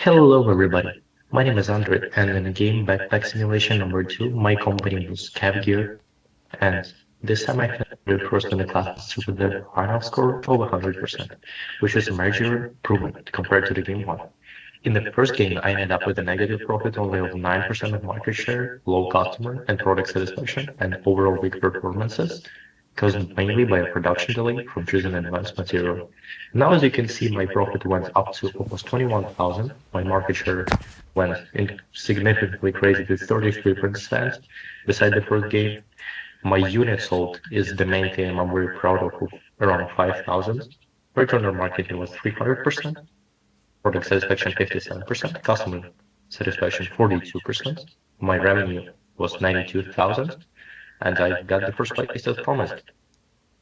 Hello everybody, my name is Andre and in game Backpack Simulation number 2 my company was Gear and this time I finished first in the class with the final score of 100%, which is a major improvement compared to the game 1. In the first game I ended up with a negative profit only of 9% of market share, low customer and product satisfaction and overall weak performances, caused mainly by a production delay from choosing advanced material. Now, as you can see, my profit went up to almost 21,000. My market share went significantly crazy to 33%. Beside the first game, my unit sold is the main thing I'm very proud of around 5,000. Return on marketing was 300%, product satisfaction 57%, customer satisfaction 42%. My revenue was 92,000, and I got the first place as promised.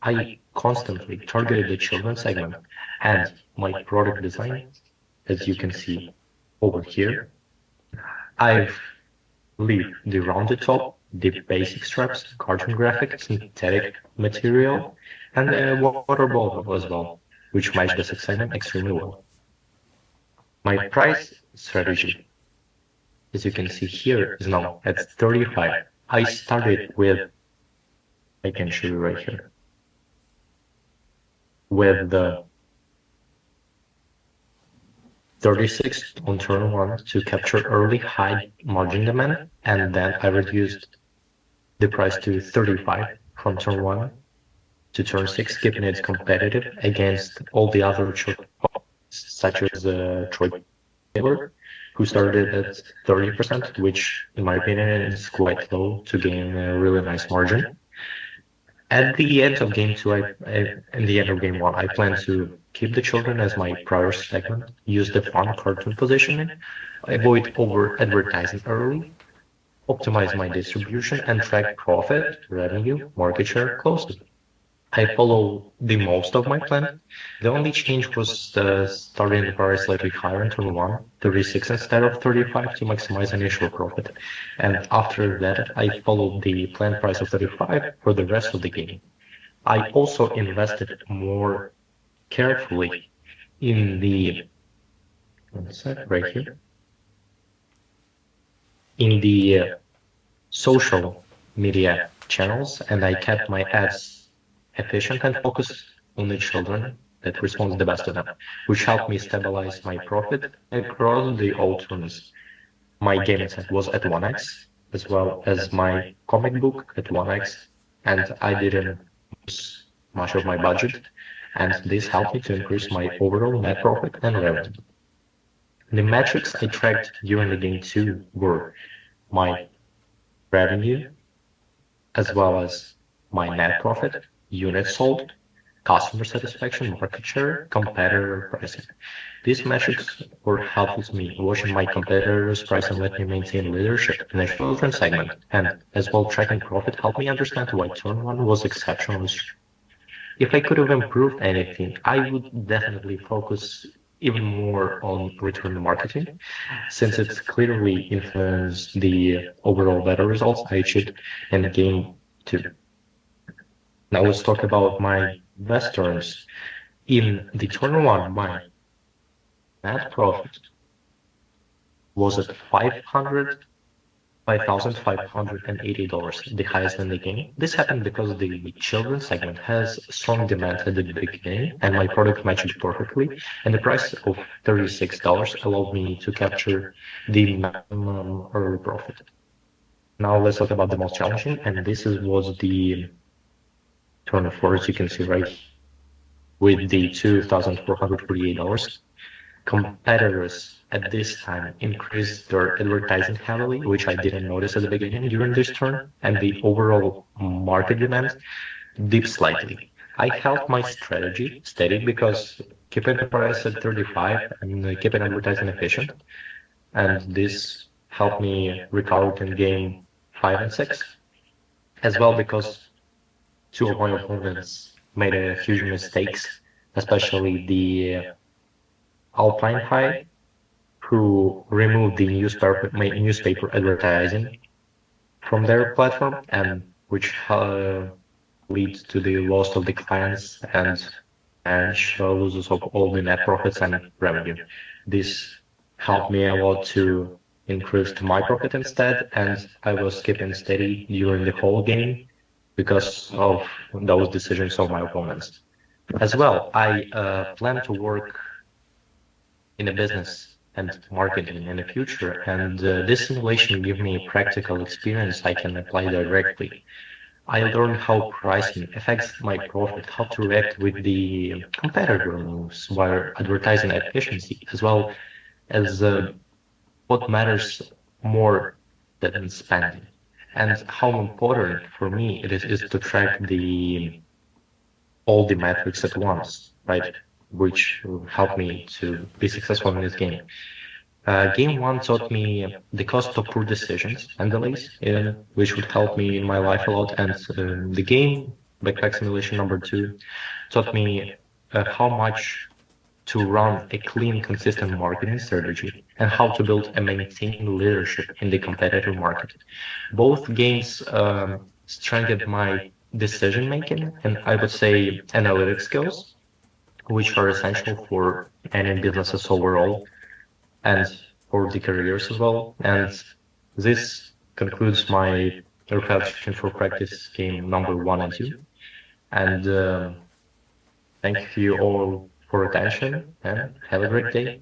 I constantly targeted the children segment, and my product design, as you can see over here, I've leave the rounded top, the basic straps, cartoon graphic, synthetic material, and a water bottle as well, which match this segment extremely well. My price strategy, as you can see here, is now at 35. I started with, I can show you right here, with the 36 on turn 1 to capture early high margin demand, and then I reduced the price to 35 from turn 1 to turn 6, keeping it competitive against all the other such as Troy Taylor, who started at 30%, which in my opinion is quite low to gain a really nice margin. At the end of game 2, in the end of game 1, I plan to keep the children as my prior segment, use the fun cartoon positioning, avoid over advertising early, optimize my distribution, and track profit, revenue, market share closely. I follow the most of my plan. The only change was starting the price slightly higher in turn 1, 36 instead of 35 to maximize initial profit. And after that, I followed the planned price of 35 for the rest of the game. I also invested more carefully in the, one sec, right here, in the social media channels, and I kept my ads efficient and focused on the children that respond the best to them, which helped me stabilize my profit across the all turns. My game set was at 1x, as well as my comic book at 1x, and I didn't use much of my budget, and this helped me to increase my overall net profit and revenue. The metrics I tracked during the game 2 were my revenue, as well as my net profit, units sold, customer satisfaction, market share, competitor pricing. These metrics were helpful to me watching my competitors' price and let me maintain leadership in the children segment, and as well tracking profit helped me understand why turn 1 was exceptionally strong. If I could have improved anything, I would definitely focus even more on return marketing, since it clearly influenced the overall better results I achieved in game 2. Now let's talk about my best turns. In the turn 1, my net profit was at $5,580, the highest in the game. This happened because the children's segment has strong demand at the beginning, and my product matched it perfectly, and the price of $36 allowed me to capture the maximum early profit. Now let's talk about the most challenging, and this was the turn 4, as you can see right, with the $2,448. Competitors at this time increased their advertising heavily, which I didn't notice at the beginning during this turn, and the overall market demand dipped slightly. I held my strategy steady because keeping the price at 35 and keeping advertising efficient, and this helped me recover in game 5 and 6, as well because two of my opponents made a huge mistakes, especially the Alpine High, who removed the newspaper advertising from their platform, and which leads to the loss of the clients and losses of all the net profits and revenue. This helped me a lot to increase my profit instead, and I was keeping steady during the whole game because of those decisions of my opponents. As well, I plan to work in a business and marketing in the future, and this simulation gave me a practical experience I can apply directly. I learned how pricing affects my profit, how to react with the competitor moves while advertising efficiency, as well as what matters more than spending, and how important for me it is to track the all the metrics at once, right? Which will help me to be successful in this game. Game one taught me the cost of poor decisions and delays, which would help me in my life a lot. And the game, Backpack Simulation number two, taught me how much to run a clean, consistent marketing strategy and how to build and maintain leadership in the competitive market. Both games strengthened my decision making and I would say analytic skills, which are essential for any businesses overall and for the careers as well. And this concludes my reflection for practice game number one and two. And thank you all for attention and have a great day.